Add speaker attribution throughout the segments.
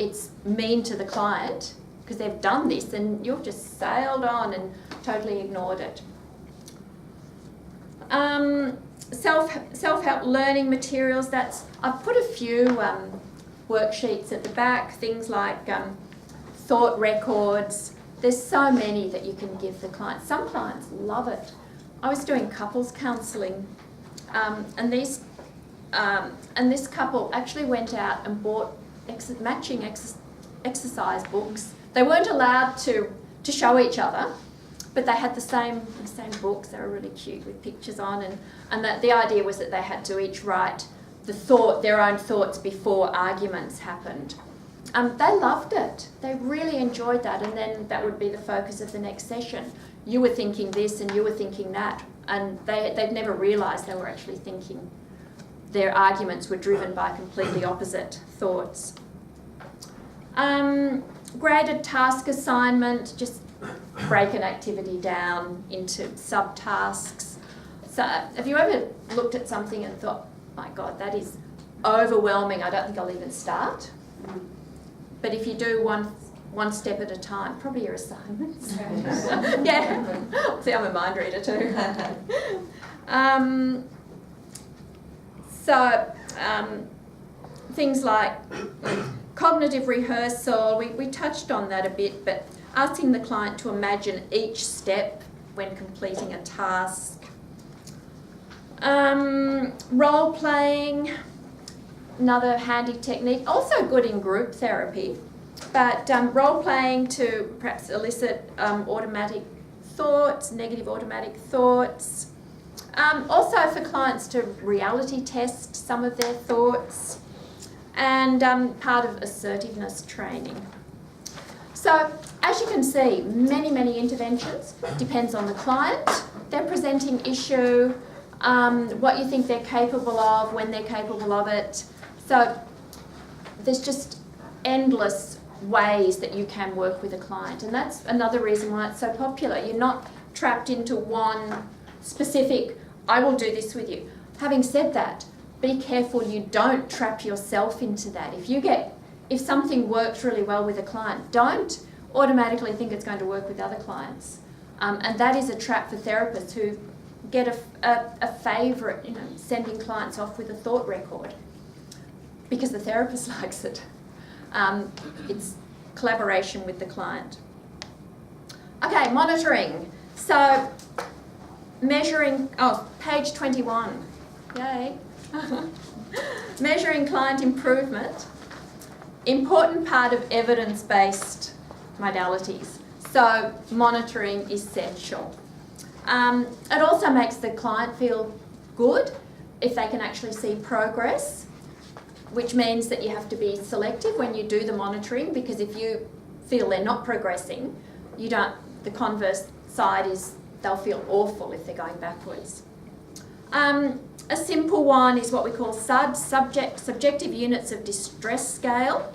Speaker 1: it's mean to the client because they've done this, and you've just sailed on and totally ignored it. Self-help learning materials, I've put a few worksheets at the back, things like thought records. There's so many that you can give the client. Some clients love it. I was doing couples counselling, and this couple actually went out and bought matching exercise books. They weren't allowed to show each other, but they had the same books. They were really cute with pictures on, and the idea was that they had to each write their own thoughts before arguments happened. They loved it. They really enjoyed that, and then that would be the focus of the next session. You were thinking this and you were thinking that, and they'd never realised they were actually thinking. Their arguments were driven by completely opposite thoughts. Graded task assignment, just break an activity down into subtasks. So have you ever looked at something and thought, my God, that is overwhelming, I don't think I'll even start? But if you do one step at a time, probably your assignments. Yeah, see, I'm a mind reader too. Things like cognitive rehearsal, we touched on that a bit, but asking the client to imagine each step when completing a task. Role playing, another handy technique, also good in group therapy, but role playing to perhaps elicit automatic thoughts, negative automatic thoughts. Also for clients to reality test some of their thoughts, and part of assertiveness training. So as you can see, many interventions, depends on the client, their presenting issue, what you think they're capable of, when they're capable of it. So there's just endless ways that you can work with a client, and that's another reason why it's so popular. You're not trapped into one specific, I will do this with you. Having said that, be careful you don't trap yourself into that. If something works really well with a client, don't automatically think it's going to work with other clients. And that is a trap for therapists who get a favourite, sending clients off with a thought record because the therapist likes it. It's collaboration with the client. Okay, monitoring. So measuring, page 21. Yay. Measuring client improvement. Important part of evidence-based modalities. So monitoring is essential. It also makes the client feel good if they can actually see progress, which means that you have to be selective when you do the monitoring, because if you feel they're not progressing, the converse side is they'll feel awful if they're going backwards. A simple one is what we call SUD, Subjective Units of Distress Scale.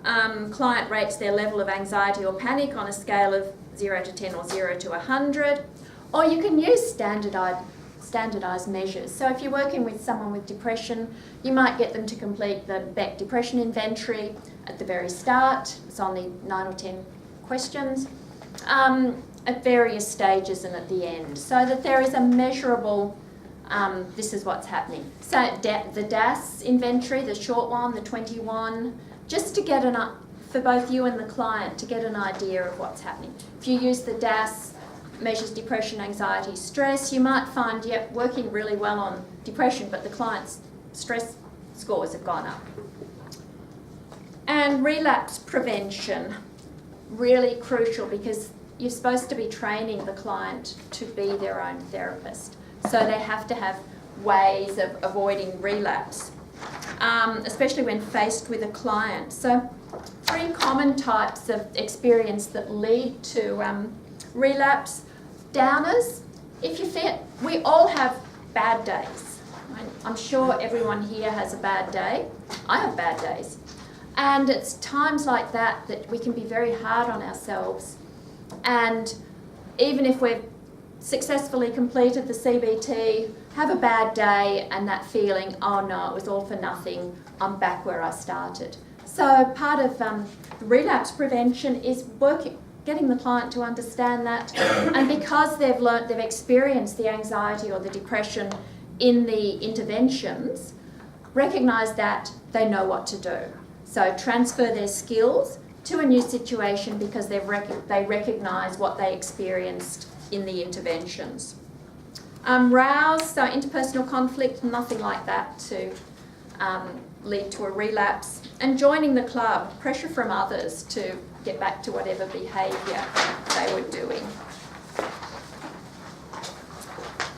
Speaker 1: Client rates their level of anxiety or panic on a scale of 0 to 10 or 0 to 100. Or you can use standardised measures. So if you're working with someone with depression, you might get them to complete the Beck Depression Inventory at the very start. It's only 9 or 10 questions at various stages and at the end, so that there is a measurable, this is what's happening. So the DAS inventory, the short one, the 21, just to get for both you and the client to get an idea of what's happening. If you use the DAS, measures depression, anxiety, stress, you might find, working really well on depression, but the client's stress scores have gone up. And relapse prevention, really crucial, because you're supposed to be training the client to be their own therapist. So they have to have ways of avoiding relapse, especially when faced with a client. So 3 common types of experience that lead to relapse. Downers, we all have bad days. I'm sure everyone here has a bad day. I have bad days. And it's times like that that we can be very hard on ourselves. And even if we've successfully completed the CBT, have a bad day and that feeling, oh no, it was all for nothing, I'm back where I started. So part of relapse prevention is getting the client to understand that, and because they've experienced the anxiety or the depression in the interventions, recognise that they know what to do. So transfer their skills to a new situation because they recognise what they experienced in the interventions. Rouse, so interpersonal conflict, nothing like that to lead to a relapse. And joining the club, pressure from others to get back to whatever behaviour they were doing.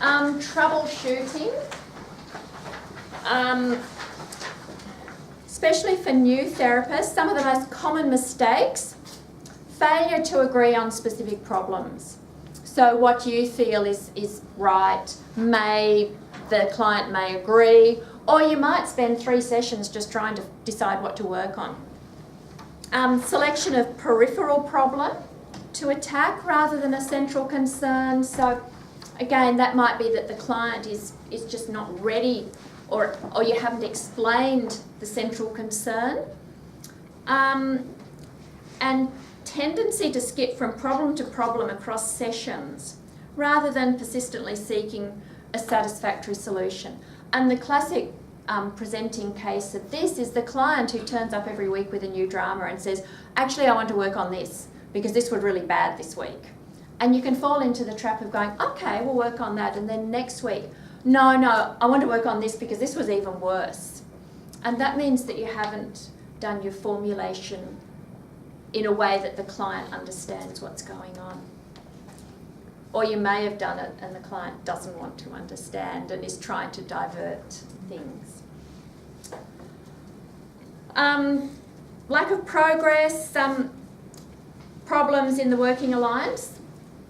Speaker 1: Troubleshooting, especially for new therapists, some of the most common mistakes, failure to agree on specific problems. So what you feel is right, the client may agree, or you might spend 3 sessions just trying to decide what to work on. Selection of peripheral problem to attack rather than a central concern. So again, that might be that the client is just not ready, or you haven't explained the central concern. And tendency to skip from problem to problem across sessions rather than persistently seeking a satisfactory solution. And the classic presenting case of this is the client who turns up every week with a new drama and says, actually I want to work on this because this was really bad this week. And you can fall into the trap of going, okay, we'll work on that, and then next week, no, I want to work on this because this was even worse. And that means that you haven't done your formulation in a way that the client understands what's going on. Or you may have done it and the client doesn't want to understand and is trying to divert things. Lack of progress, problems in the working alliance.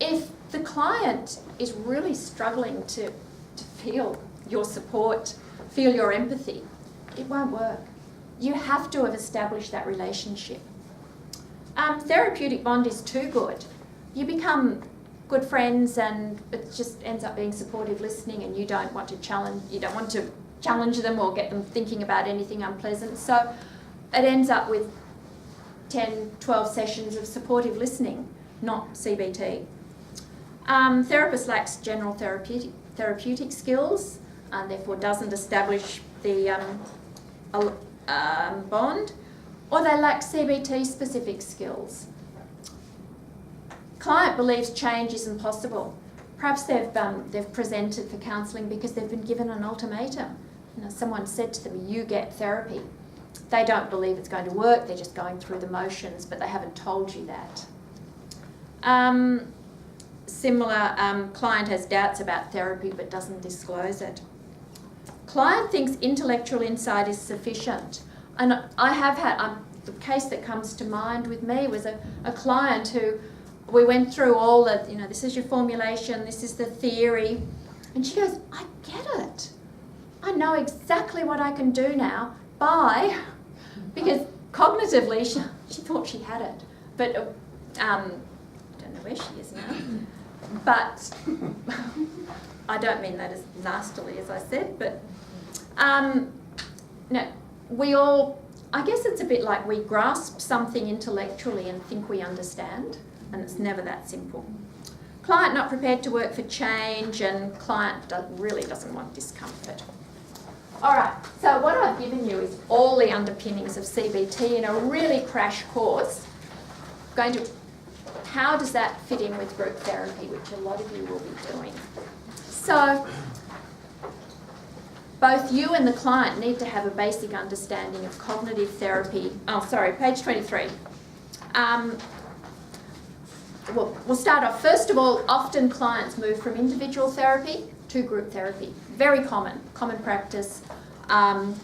Speaker 1: If the client is really struggling to feel your support, feel your empathy, it won't work. You have to have established that relationship. Therapeutic bond is too good. You become good friends and it just ends up being supportive listening, and you don't want to challenge them or get them thinking about anything unpleasant. So it ends up with 10, 12 sessions of supportive listening, not CBT. Therapist lacks general therapeutic skills and therefore doesn't establish the bond, or they lack CBT specific skills. Client believes change isn't possible. Perhaps they've presented for counselling because they've been given an ultimatum. Someone said to them, you get therapy. They don't believe it's going to work, they're just going through the motions, but they haven't told you that. Similar, client has doubts about therapy but doesn't disclose it. Client thinks intellectual insight is sufficient. And I have had, the case that comes to mind with me was a client who, we went through all the, this is your formulation, this is the theory. And she goes, I get it. I know exactly what I can do now because cognitively she thought she had it. But I don't know where she is now. But I don't mean that as nastily as I said, but no, we all, I guess it's a bit like we grasp something intellectually and think we understand, and it's never that simple. Client not prepared to work for change, and client really doesn't want discomfort. All right, so what I've given you is all the underpinnings of CBT in a really crash course. How does that fit in with group therapy, which a lot of you will be doing? So both you and the client need to have a basic understanding of cognitive therapy. Oh, sorry, page 23. We'll start off. First of all, often clients move from individual therapy to group therapy. Very common practice. And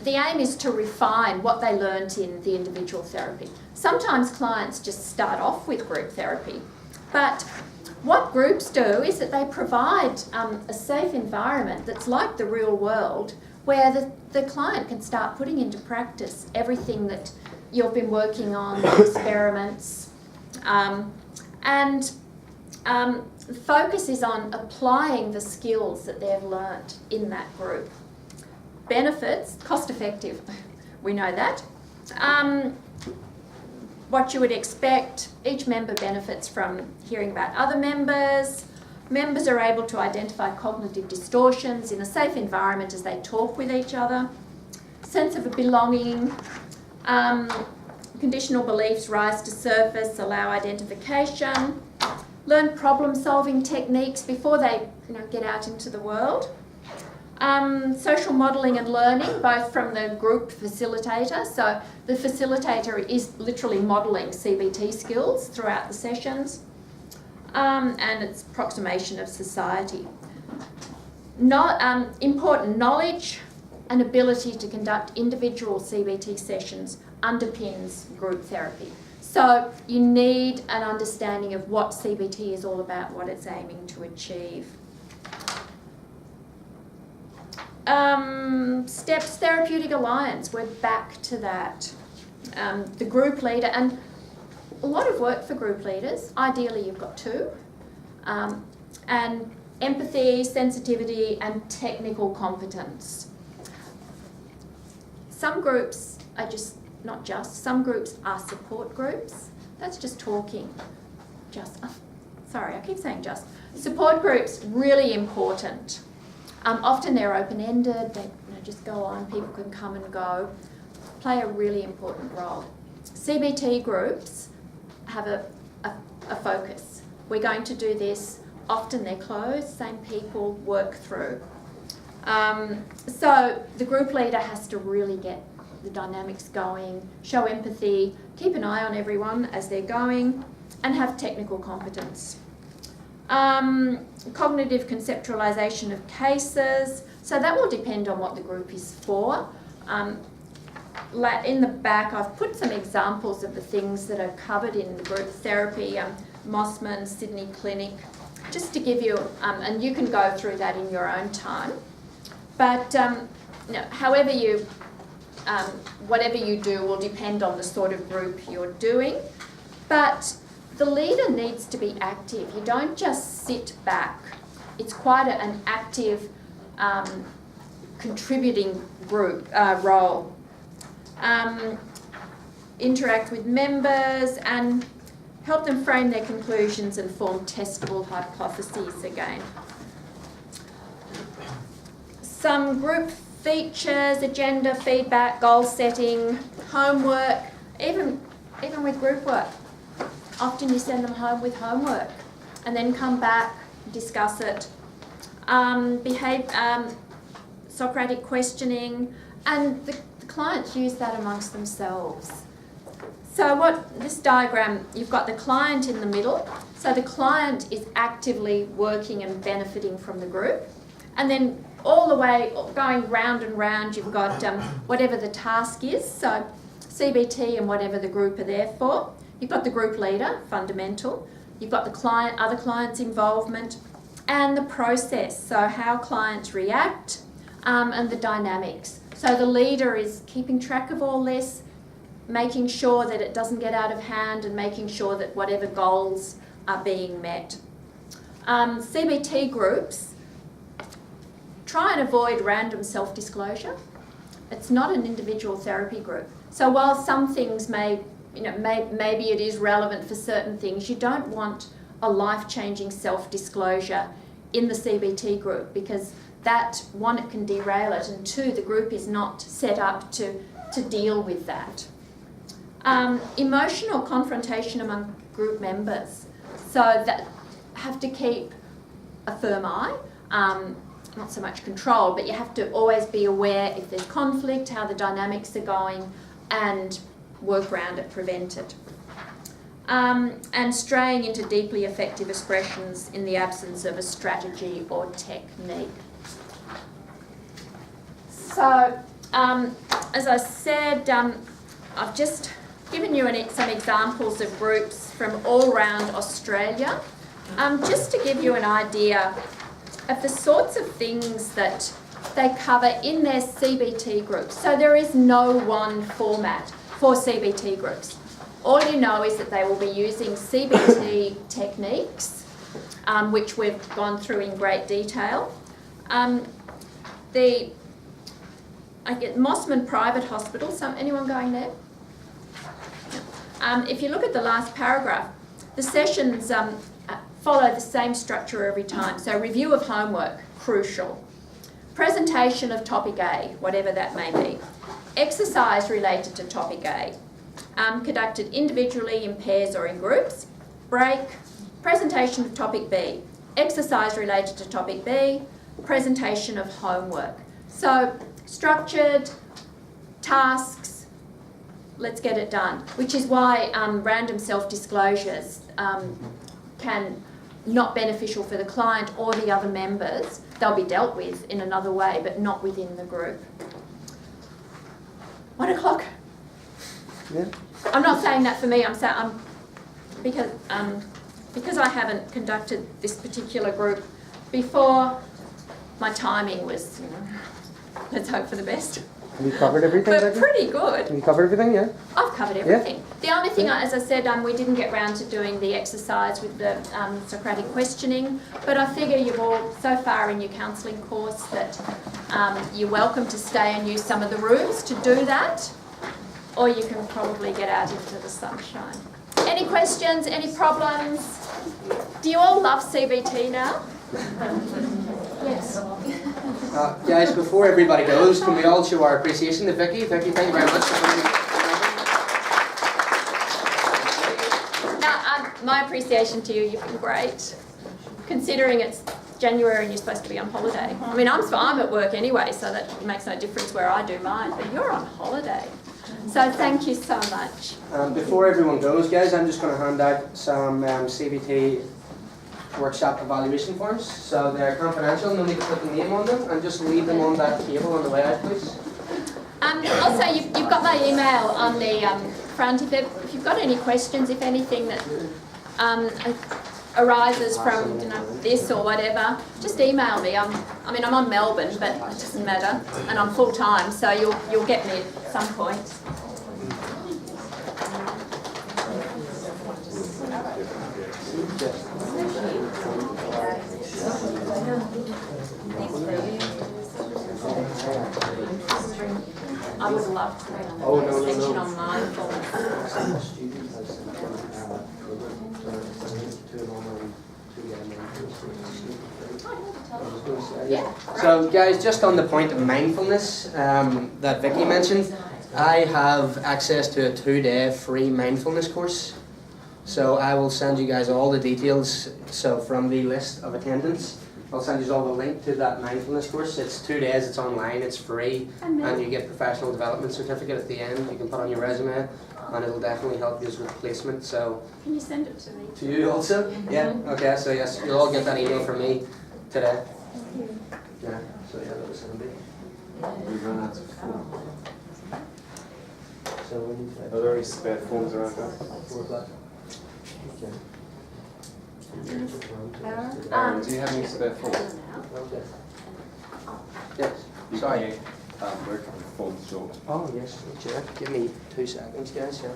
Speaker 1: the aim is to refine what they learnt in the individual therapy. Sometimes clients just start off with group therapy. But what groups do is that they provide a safe environment that's like the real world, where the client can start putting into practice everything that you've been working on, the experiments. The focus is on applying the skills that they've learnt in that group. Benefits, cost effective. we know that. What you would expect, each member benefits from hearing about other members. Members are able to identify cognitive distortions in a safe environment as they talk with each other. Sense of belonging, conditional beliefs rise to surface, allow identification. Learn problem-solving techniques before they get out into the world. Social modelling and learning, both from the group facilitator. So the facilitator is literally modelling CBT skills throughout the sessions. And its approximation of society. Important knowledge and ability to conduct individual CBT sessions underpins group therapy. So you need an understanding of what CBT is all about, what it's aiming to achieve. Steps Therapeutic Alliance, we're back to that. The group leader, and a lot of work for group leaders. Ideally you've got two. And empathy, sensitivity and technical competence. Some groups are some groups are support groups. That's just talking. I keep saying just. Support groups, really important. Often they're open-ended, they just go on, people can come and go, play a really important role. CBT groups have a focus. We're going to do this, often they're closed, same people work through. So the group leader has to really get the dynamics going, show empathy, keep an eye on everyone as they're going, and have technical competence. Cognitive conceptualisation of cases, so that will depend on what the group is for. In the back I've put some examples of the things that are covered in the group therapy, Mossman, Sydney Clinic, just to give you, and you can go through that in your own time. But however you, whatever you do will depend on the sort of group you're doing. But the leader needs to be active. You don't just sit back. It's quite an active, contributing group role. Interact with members and help them frame their conclusions and form testable hypotheses again. Some group features, agenda, feedback, goal setting, homework, even with group work. Often you send them home with homework and then come back, discuss it. Socratic questioning, and the clients use that amongst themselves. So this diagram, you've got the client in the middle. So the client is actively working and benefiting from the group. And then all the way, going round and round, you've got whatever the task is. So CBT and whatever the group are there for. You've got the group leader, fundamental. You've got the client, other clients' involvement, and the process. So how clients react and the dynamics. So the leader is keeping track of all this, making sure that it doesn't get out of hand and making sure that whatever goals are being met. CBT groups, try and avoid random self-disclosure. It's not an individual therapy group. So while some things maybe it is relevant for certain things, you don't want a life-changing self-disclosure in the CBT group, because that, one, it can derail it, and two, the group is not set up to deal with that. Emotional confrontation among group members. So that have to keep a firm eye, not so much control, but you have to always be aware if there's conflict, how the dynamics are going, and work around it, prevent it. And straying into deeply effective expressions in the absence of a strategy or technique. So, as I said, I've just given you some examples of groups from all around Australia, just to give you an idea of the sorts of things that they cover in their CBT groups. So there is no one format for CBT groups. All you know is that they will be using CBT techniques, which we've gone through in great detail. The I get Mossman Private Hospital. Anyone going there? If you look at the last paragraph, the sessions follow the same structure every time. So review of homework, crucial. Presentation of topic A, whatever that may be. Exercise related to topic A, conducted individually, in pairs or in groups. Break. Presentation of topic B. Exercise related to topic B. Presentation of homework. So structured tasks, let's get it done. Which is why random self-disclosures can not beneficial for the client or the other members. They'll be dealt with in another way, but not within the group. 1 o'clock.
Speaker 2: Yeah.
Speaker 1: I'm not saying that for me. I'm saying because I haven't conducted this particular group before. My timing was, let's hope for the best.
Speaker 2: Have you covered everything?
Speaker 1: But pretty good.
Speaker 2: Have you covered everything? Yeah.
Speaker 1: I've covered everything.
Speaker 2: Yeah.
Speaker 1: The only thing, as I said, we didn't get round to doing the exercise with the Socratic questioning, but I figure you've all, so far in your counselling course, that you're welcome to stay and use some of the rooms to do that, or you can probably get out into the sunshine. Any questions? Any problems? Do you all love CBT now? Yes.
Speaker 2: Guys, before everybody goes, can we all show our appreciation to Vicky? Vicky, thank you very much for coming.
Speaker 1: My appreciation to you, you've been great. Considering it's January and you're supposed to be on holiday. I mean, I'm at work anyway, so that makes no difference where I do mine, but you're on holiday. So thank you so much.
Speaker 2: Before everyone goes, guys, I'm just going to hand out some CBT workshop evaluation forms. So they're confidential, no need to put the name on them, and just leave them on that table on the way out, please.
Speaker 1: Also, you've got my email on the front. If you've got any questions, if anything that arises from this or whatever, just email me. I'm on Melbourne, but it doesn't matter, and I'm full time, so you'll get me at some point. I would love to read a section on mindfulness. Yeah.
Speaker 2: So guys, just on the point of mindfulness that Vicky mentioned, I have access to a 2-day free mindfulness course. So I will send you guys all the details. So from the list of attendance, I'll send you all the link to that mindfulness course. It's 2 days, it's online, it's free, and you get professional development certificate at the end. You can put on your resume, and it'll definitely help you with placement. So
Speaker 1: can you send it to me?
Speaker 2: To you also? Yeah. Okay. So yes, you'll all get that email from me today.
Speaker 1: Thank you.
Speaker 2: Yeah. So yeah, that was handy.
Speaker 3: We've run out of forms.
Speaker 2: So we need to.
Speaker 3: Are there any spare forms around that?
Speaker 2: 4 o'clock. Okay.
Speaker 3: Do you have any spare forms?
Speaker 2: Okay. Yes.
Speaker 3: Sorry. We're a couple of forms short.
Speaker 2: Oh yes. Sure. Give me 2 seconds, guys. Yeah.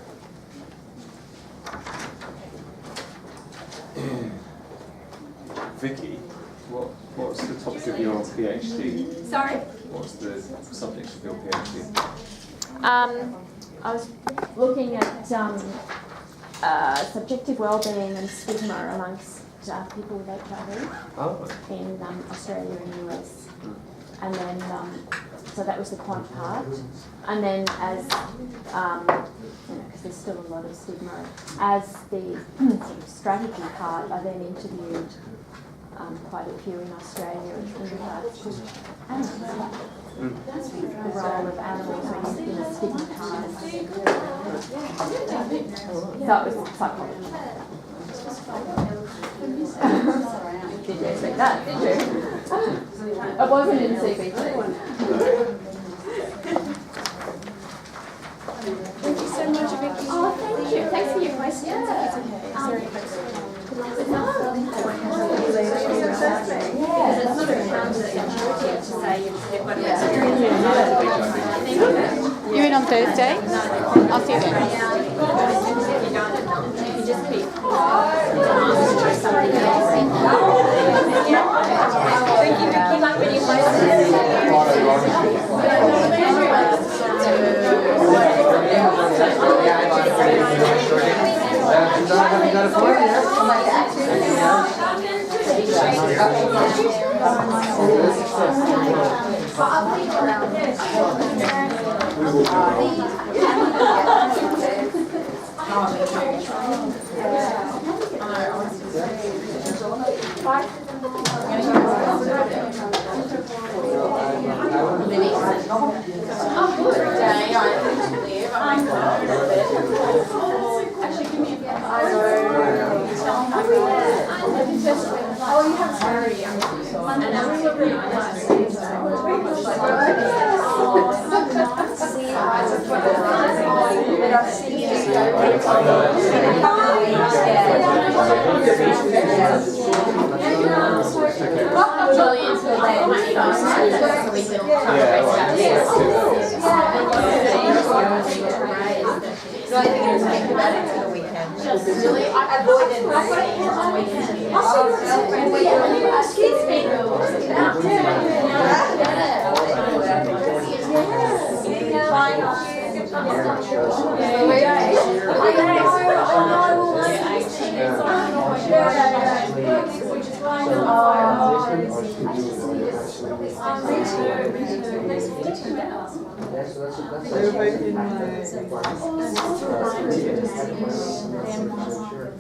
Speaker 3: Vicky, what's the topic of your PhD?
Speaker 1: Sorry.
Speaker 3: What's the subject of your PhD?
Speaker 1: I was looking at subjective wellbeing and stigma amongst people with HIV
Speaker 2: Oh.
Speaker 1: in Australia and US. And then, so that was the quant part. And then as, because there's still a lot of stigma, as the sort of strategy part, I then interviewed quite a few in Australia in regards to the role of animals in a stigmatised. So it was psychology. Did you expect that, did you? It wasn't in CBT. Thank you so much, Vicky. Oh, thank you. Thanks for your questions. Because it's not a counter-intuitive to say you've got to experience.
Speaker 4: You're in on Thursday? I'll see you then.
Speaker 1: You just keep somebody else. Thank you, Vicky. Like when you
Speaker 2: Have you got a form?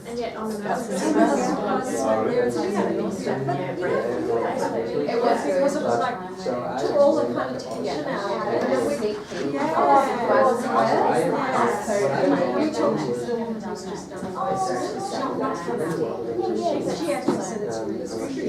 Speaker 1: And yet on the took all the kind of tension out. She actually said it's really sweet.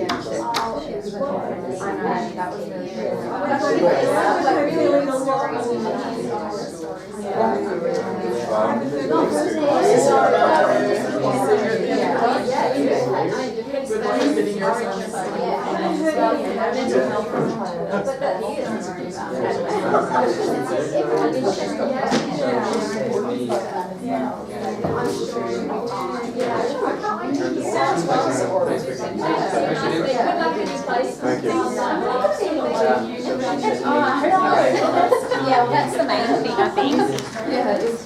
Speaker 4: Yeah, well, that's the main thing, I think.
Speaker 5: Yeah, it's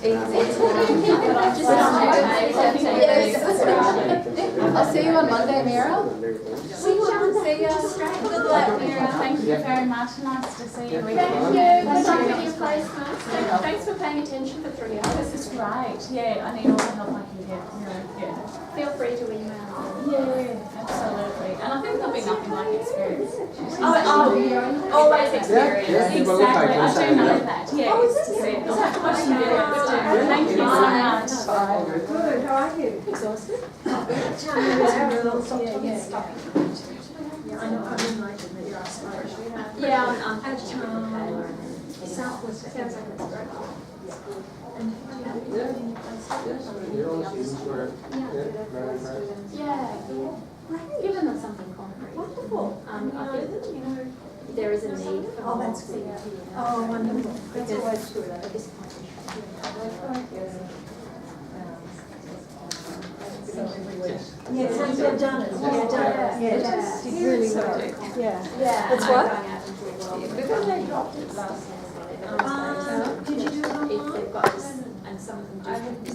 Speaker 5: I'll see you on Monday, Mira.
Speaker 4: See you. Good luck, Mira. Thank you very much. Nice to see you again.
Speaker 1: Thank you. Good luck with your placements. Thanks for paying attention for 3 hours.
Speaker 4: This is great. Yeah, I need all the help I can get. Yeah.
Speaker 1: Feel free to email me.
Speaker 4: Yeah, absolutely. And I think there'll be nothing like experience.
Speaker 1: Always experience.
Speaker 4: Exactly. I do know that. Yeah. Oh, is this it? I'll have to watch some video. Thank you so much.
Speaker 5: Good, how are you?
Speaker 1: Exhausted?
Speaker 5: I know, I'm enlightened that you're Irish.
Speaker 1: Yeah, I'm
Speaker 5: Southwest, sounds like it's great.
Speaker 1: Yeah, given them something concrete.
Speaker 5: Wonderful.
Speaker 1: I think that, there is a need for
Speaker 5: Oh, that's
Speaker 1: CBT.
Speaker 5: Oh, wonderful. That's
Speaker 1: Because
Speaker 5: always good.
Speaker 1: at this point,
Speaker 5: Yes, you've done it. You've done it. Yes, you really well. Yeah.
Speaker 1: yeah.
Speaker 5: That's what?
Speaker 1: Because they dropped it last year.
Speaker 5: Did you do it online?
Speaker 1: If they've got this, and some of them do.